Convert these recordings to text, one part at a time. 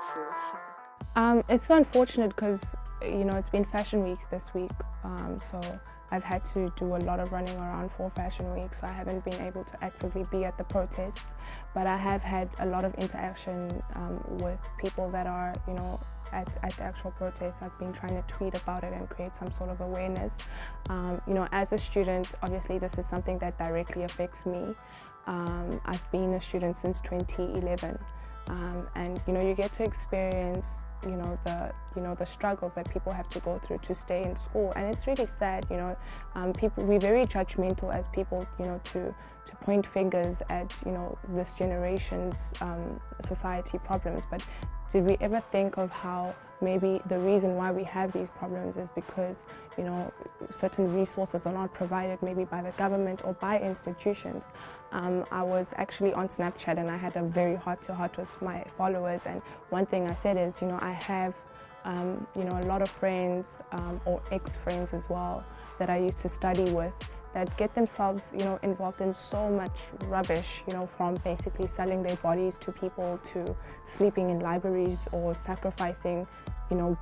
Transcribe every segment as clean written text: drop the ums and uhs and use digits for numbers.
to? It's so unfortunate because, it's been Fashion Week this week, so I've had to do a lot of running around for Fashion Week, so I haven't been able to actively be at the protests, but I have had a lot of interaction with people that are, at the actual protest. I've been trying to tweet about it and create some sort of awareness. As a student, obviously this is something that directly affects me. I've been a student since 2011. And you get to experience the struggles that people have to go through to stay in school, and it's really sad. We're very judgmental as people, to point fingers at this generation's society problems, but did we ever think of how maybe the reason why we have these problems is because certain resources are not provided, maybe by the government or by institutions? I was actually on Snapchat and I had a very heart-to-heart with my followers, and one thing I said is, I have a lot of friends or ex-friends as well that I used to study with that get themselves involved in so much rubbish, from basically selling their bodies to people, to sleeping in libraries, or sacrificing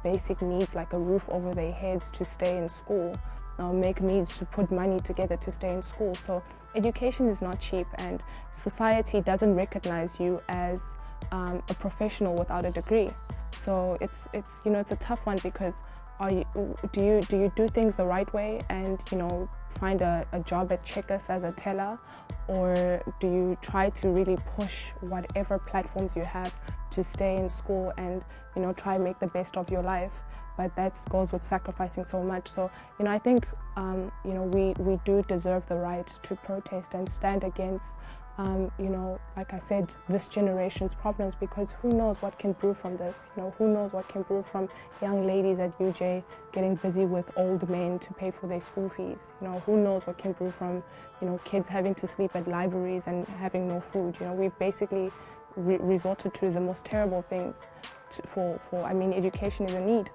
basic needs like a roof over their heads to stay in school, make needs to put money together to stay in school. So education is not cheap, and society doesn't recognize you as a professional without a degree. So it's a tough one, because do you do things the right way and find a job at Checkers as a teller, or do you try to really push whatever platforms you have to stay in school and try and make the best of your life? But that goes with sacrificing so much. So I think we do deserve the right to protest and stand against like I said, this generation's problems, because who knows what can brew from this? Who knows what can brew from young ladies at UJ getting busy with old men to pay for their school fees? Who knows what can brew from kids having to sleep at libraries and having no food? We've basically resorted to the most terrible things. Education is a need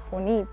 for needs.